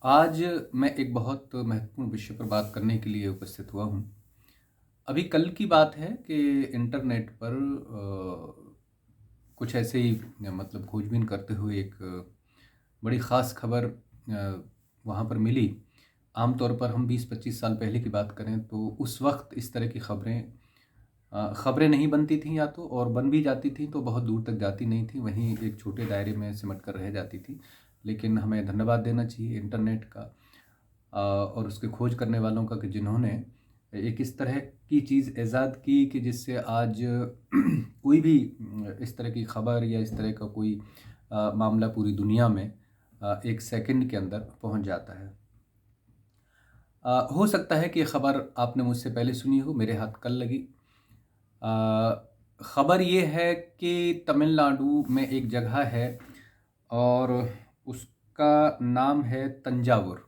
आज मैं एक बहुत महत्वपूर्ण विषय पर बात करने के लिए उपस्थित हुआ हूँ। अभी कल की बात है कि इंटरनेट पर कुछ ऐसे ही मतलब खोजबीन करते हुए एक बड़ी ख़ास खबर वहाँ पर मिली। आम तौर पर हम 20-25 साल पहले की बात करें तो उस वक़्त इस तरह की खबरें नहीं बनती थीं, या तो और बन भी जाती थीं तो बहुत दूर तक जाती नहीं थीं, वहीं एक छोटे दायरे में सिमट कर रह जाती थी। लेकिन हमें धन्यवाद देना चाहिए इंटरनेट का और उसके खोज करने वालों का, कि जिन्होंने एक इस तरह की चीज़ ईज़ाद की कि जिससे आज कोई भी इस तरह की खबर या इस तरह का कोई मामला पूरी दुनिया में 1 सेकंड के अंदर पहुंच जाता है। हो सकता है कि ये खबर आपने मुझसे पहले सुनी हो, मेरे हाथ कल लगी। खबर ये है कि तमिलनाडु में एक जगह है और उसका नाम है तंजावुर।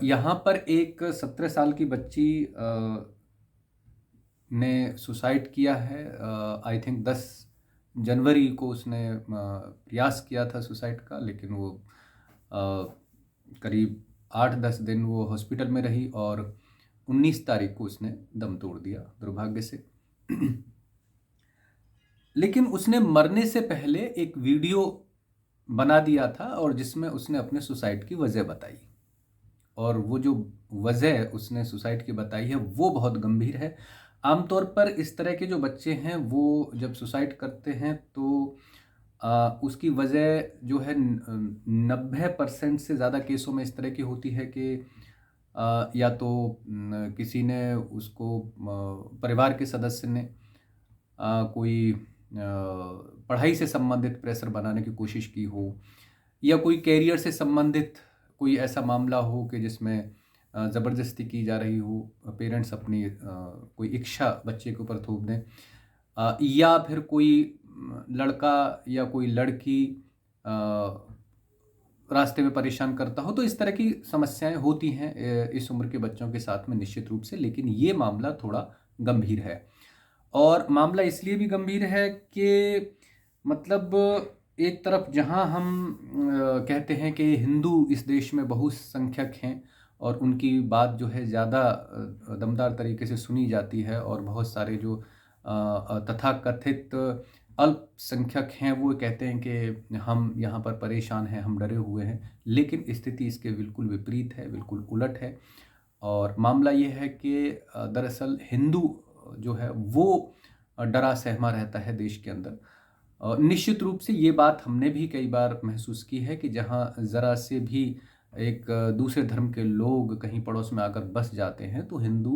यहाँ पर एक 17 साल की बच्ची ने सुसाइड किया है। आई थिंक 10 जनवरी को उसने प्रयास किया था सुसाइड का, लेकिन वो करीब 8-10 दिन वो हॉस्पिटल में रही और 19 तारीख को उसने दम तोड़ दिया दुर्भाग्य से। लेकिन उसने मरने से पहले एक वीडियो बना दिया था और जिसमें उसने अपने सुसाइड की वजह बताई। और वो जो वजह उसने सुसाइड की बताई है वो बहुत गंभीर है। आमतौर पर इस तरह के जो बच्चे हैं वो जब सुसाइड करते हैं तो उसकी वजह जो है 90% से ज़्यादा केसों में इस तरह की होती है कि या तो किसी ने उसको परिवार के सदस्य ने कोई पढ़ाई से संबंधित प्रेशर बनाने की कोशिश की हो, या कोई कैरियर से संबंधित कोई ऐसा मामला हो कि जिसमें ज़बरदस्ती की जा रही हो, पेरेंट्स अपनी कोई इच्छा बच्चे के ऊपर थोप दें, या फिर कोई लड़का या कोई लड़की अ, रास्ते में परेशान करता हो। तो इस तरह की समस्याएं होती हैं इस उम्र के बच्चों के साथ में निश्चित रूप से। लेकिन ये मामला थोड़ा गंभीर है, और मामला इसलिए भी गंभीर है कि मतलब एक तरफ जहां हम कहते हैं कि हिंदू इस देश में बहुसंख्यक हैं और उनकी बात जो है ज़्यादा दमदार तरीके से सुनी जाती है, और बहुत सारे जो तथाकथित अल्पसंख्यक हैं वो कहते हैं कि हम यहाँ पर परेशान हैं, हम डरे हुए हैं। लेकिन स्थिति इसके बिल्कुल विपरीत है, बिल्कुल उलट है। और मामला ये है कि दरअसल हिंदू जो है वो डरा सहमा रहता है देश के अंदर। निश्चित रूप से ये बात हमने भी कई बार महसूस की है कि जहाँ ज़रा से भी एक दूसरे धर्म के लोग कहीं पड़ोस में आकर बस जाते हैं तो हिंदू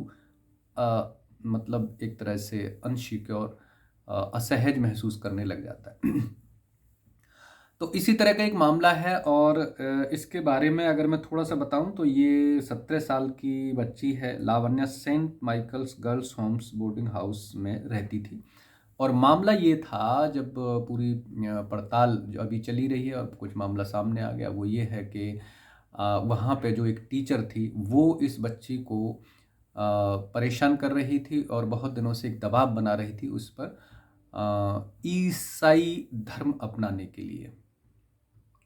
मतलब एक तरह से अनसिक्योर, असहज महसूस करने लग जाता है। तो इसी तरह का एक मामला है, और इसके बारे में अगर मैं थोड़ा सा बताऊं तो ये 17 साल की बच्ची है, Lavanya Saint Michael's girls homes boarding house में रहती थी। और मामला ये था, जब पूरी पड़ताल जो अभी चली रही है और कुछ मामला सामने आ गया, वो ये है कि वहाँ पे जो एक टीचर थी वो इस बच्ची को परेशान कर रही थी और बहुत दिनों से एक दबाव बना रही थी उस पर ईसाई धर्म अपनाने के लिए।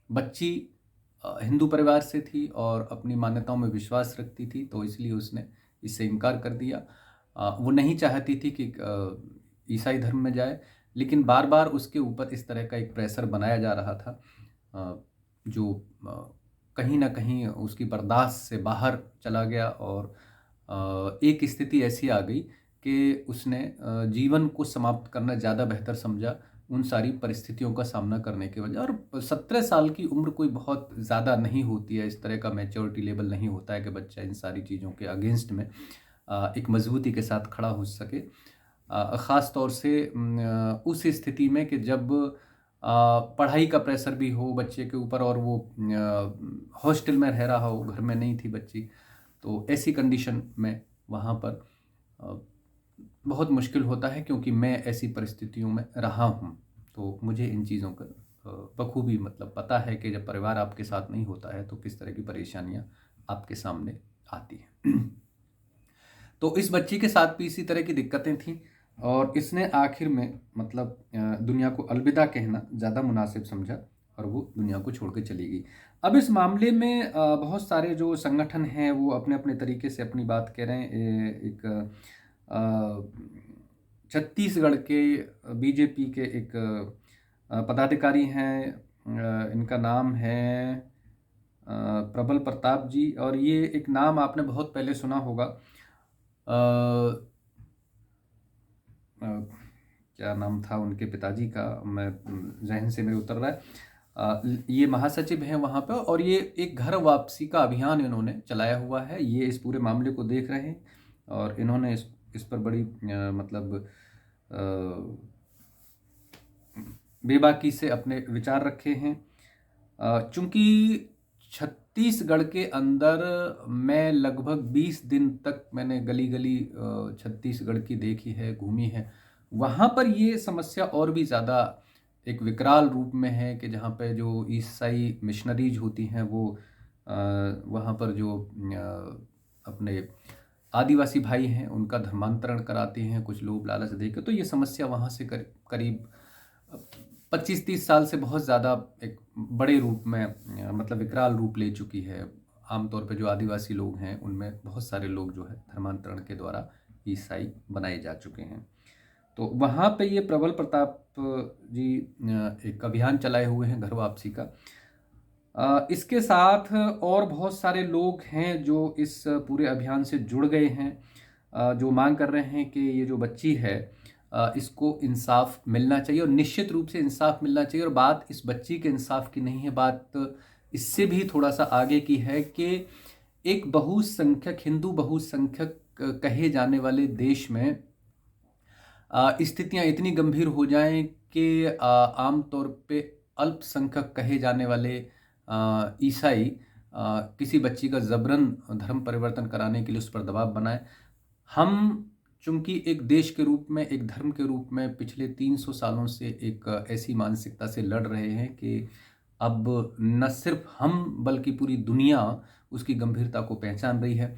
बच्ची हिंदू परिवार से थी और अपनी मान्यताओं में विश्वास रखती थी, तो इसलिए उसने इससे इनकार कर दिया। वो नहीं चाहती थी कि ईसाई धर्म में जाए, लेकिन बार बार उसके ऊपर इस तरह का एक प्रेशर बनाया जा रहा था जो कहीं ना कहीं उसकी बर्दाश्त से बाहर चला गया। और एक स्थिति ऐसी आ गई कि उसने जीवन को समाप्त करना ज़्यादा बेहतर समझा उन सारी परिस्थितियों का सामना करने की वजह। और 17 साल की उम्र कोई बहुत ज़्यादा नहीं होती है, इस तरह का मैच्योरिटी लेवल नहीं होता है कि बच्चा इन सारी चीज़ों के अगेंस्ट में एक मजबूती के साथ खड़ा हो सके। ख़ास तौर से उस स्थिति में कि जब पढ़ाई का प्रेशर भी हो बच्चे के ऊपर और वो हॉस्टल में रह रहा हो, घर में नहीं थी बच्ची। तो ऐसी कंडीशन में वहाँ पर अ, बहुत मुश्किल होता है, क्योंकि मैं ऐसी परिस्थितियों में रहा हूँ। तो मुझे इन चीज़ों का बखूबी मतलब पता है कि जब परिवार आपके साथ नहीं होता है तो किस तरह की परेशानियाँ आपके सामने आती हैं। तो इस बच्ची के साथ भी इसी तरह की दिक्कतें थीं, और इसने आखिर में मतलब दुनिया को अलविदा कहना ज़्यादा मुनासिब समझा और वो दुनिया को छोड़ के चली गई। अब इस मामले में बहुत सारे जो संगठन हैं वो अपने अपने तरीके से अपनी बात कह रहे हैं। एक छत्तीसगढ़ के बीजेपी के एक पदाधिकारी हैं, इनका नाम है प्रबल प्रताप जी, और ये एक नाम आपने बहुत पहले सुना होगा। क्या नाम था उनके पिताजी का, मैं जहन से मेरे उतर रहा है। ये महासचिव हैं वहाँ पे, और ये एक घर वापसी का अभियान इन्होंने चलाया हुआ है। ये इस पूरे मामले को देख रहे हैं और इन्होंने इस पर बड़ी मतलब बेबाकी से अपने विचार रखे हैं। चूंकि छत्तीसगढ़ के अंदर मैं लगभग 20 दिन तक मैंने गली गली छत्तीसगढ़ की देखी है, घूमी है। वहाँ पर ये समस्या और भी ज़्यादा एक विकराल रूप में है कि जहाँ पे जो ईसाई मिशनरीज होती हैं वो वहाँ पर जो अपने आदिवासी भाई हैं उनका धर्मांतरण कराते हैं कुछ लोग लालच देकर। तो ये समस्या वहाँ से करीब 25-30 साल से बहुत ज़्यादा एक बड़े रूप में मतलब विकराल रूप ले चुकी है। आमतौर पे जो आदिवासी लोग हैं उनमें बहुत सारे लोग जो है धर्मांतरण के द्वारा ईसाई बनाए जा चुके हैं। तो वहाँ पे ये प्रबल प्रताप जी एक अभियान चलाए हुए हैं घर वापसी का। इसके साथ और बहुत सारे लोग हैं जो इस पूरे अभियान से जुड़ गए हैं, जो मांग कर रहे हैं कि ये जो बच्ची है इसको इंसाफ मिलना चाहिए, और निश्चित रूप से इंसाफ मिलना चाहिए। और बात इस बच्ची के इंसाफ की नहीं है, बात इससे भी थोड़ा सा आगे की है कि एक बहुसंख्यक हिंदू बहुसंख्यक कहे जाने वाले देश में स्थितियां इतनी गंभीर हो जाएं कि आमतौर पे अल्पसंख्यक कहे जाने वाले ईसाई किसी बच्ची का जबरन धर्म परिवर्तन कराने के लिए उस पर दबाव बनाए। हम चूंकि एक देश के रूप में, एक धर्म के रूप में पिछले 300 सालों से एक ऐसी मानसिकता से लड़ रहे हैं कि अब न सिर्फ हम बल्कि पूरी दुनिया उसकी गंभीरता को पहचान रही है।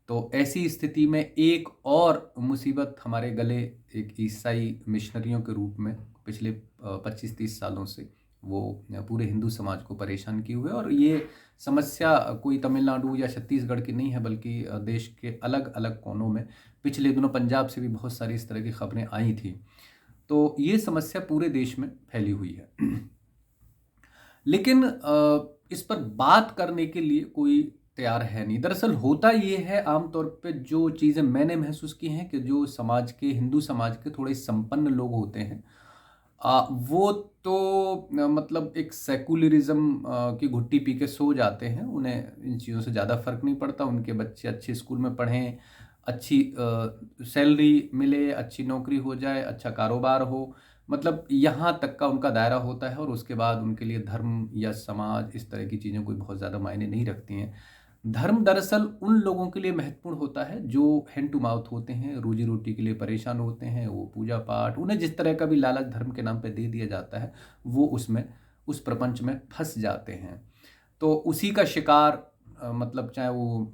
तो ऐसी स्थिति में एक और मुसीबत हमारे गले एक ईसाई मिशनरियों के रूप में पिछले 25-30 सालों से वो पूरे हिंदू समाज को परेशान किए हुए। और ये समस्या कोई तमिलनाडु या छत्तीसगढ़ की नहीं है, बल्कि देश के अलग अलग कोनों में पिछले दिनों पंजाब से भी बहुत सारी इस तरह की खबरें आई थी। तो ये समस्या पूरे देश में फैली हुई है। लेकिन इस पर बात करने के लिए कोई तैयार है नहीं। दरअसल होता ये है, आमतौर पे जो चीज़ें मैंने महसूस की हैं कि जो समाज के, हिंदू समाज के थोड़े संपन्न लोग होते हैं वो तो मतलब एक सेकुलरिज्म की घुट्टी पी के सो जाते हैं। उन्हें इन चीज़ों से ज़्यादा फर्क नहीं पड़ता। उनके बच्चे अच्छे स्कूल में पढ़ें, अच्छी सैलरी मिले, अच्छी नौकरी हो जाए, अच्छा कारोबार हो, मतलब यहाँ तक का उनका दायरा होता है। और उसके बाद उनके लिए धर्म या समाज इस तरह की चीज़ें कोई बहुत ज़्यादा मायने नहीं रखती हैं। धर्म दरअसल उन लोगों के लिए महत्वपूर्ण होता है जो हैंड टू माउथ होते हैं, रोजी रोटी के लिए परेशान होते हैं। वो पूजा पाठ, उन्हें जिस तरह का भी लालच धर्म के नाम पे दे दिया जाता है, वो उसमें उस प्रपंच में फंस जाते हैं। तो उसी का शिकार मतलब चाहे वो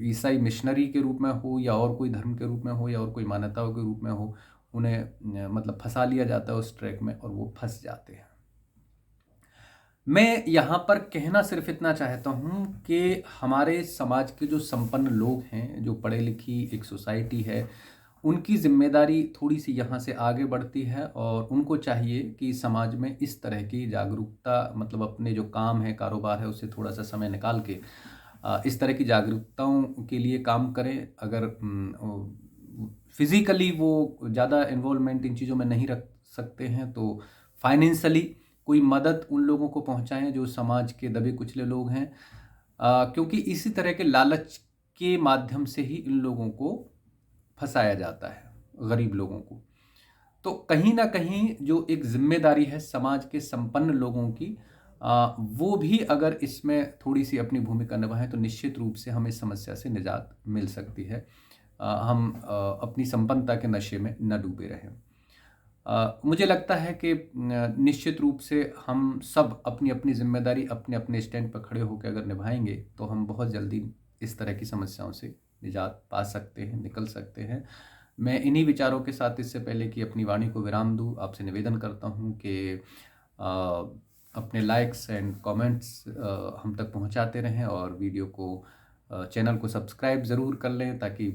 ईसाई मिशनरी के रूप में हो या और कोई धर्म के रूप में हो या और कोई मान्यताओं के रूप में हो, उन्हें मतलब फंसा लिया जाता है उस ट्रैक में और वो फंस जाते हैं। मैं यहाँ पर कहना सिर्फ इतना चाहता हूँ कि हमारे समाज के जो संपन्न लोग हैं, जो पढ़े लिखी एक सोसाइटी है, उनकी जिम्मेदारी थोड़ी सी यहाँ से आगे बढ़ती है। और उनको चाहिए कि समाज में इस तरह की जागरूकता, मतलब अपने जो काम है, कारोबार है, उससे थोड़ा सा समय निकाल के इस तरह की जागरूकताओं के लिए काम करें। अगर फिज़िकली वो ज़्यादा इन्वॉल्वमेंट इन चीज़ों में नहीं रख सकते हैं तो फाइनेंशियली कोई मदद उन लोगों को पहुंचाएं जो समाज के दबे कुचले लोग हैं, क्योंकि इसी तरह के लालच के माध्यम से ही इन लोगों को फंसाया जाता है, गरीब लोगों को। तो कहीं ना कहीं जो एक जिम्मेदारी है समाज के संपन्न लोगों की, वो भी अगर इसमें थोड़ी सी अपनी भूमिका निभाएं तो निश्चित रूप से हमें इस समस्या से निजात मिल सकती है। हम अपनी संपन्नता के नशे में न डूबे रहें। मुझे लगता है कि निश्चित रूप से हम सब अपनी अपनी जिम्मेदारी अपने अपने स्टैंड पर खड़े होकर अगर निभाएंगे तो हम बहुत जल्दी इस तरह की समस्याओं से निजात पा सकते हैं, निकल सकते हैं। मैं इन्हीं विचारों के साथ इससे पहले कि अपनी वाणी को विराम दूं, आपसे निवेदन करता हूं कि अपने लाइक्स एंड कमेंट्स हम तक पहुंचाते रहें, और वीडियो को चैनल को सब्सक्राइब ज़रूर कर लें ताकि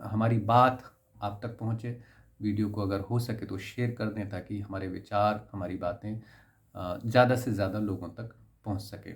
हमारी बात आप तक पहुंचे। वीडियो को अगर हो सके तो शेयर कर दें ताकि हमारे विचार, हमारी बातें ज़्यादा से ज़्यादा लोगों तक पहुंच सके।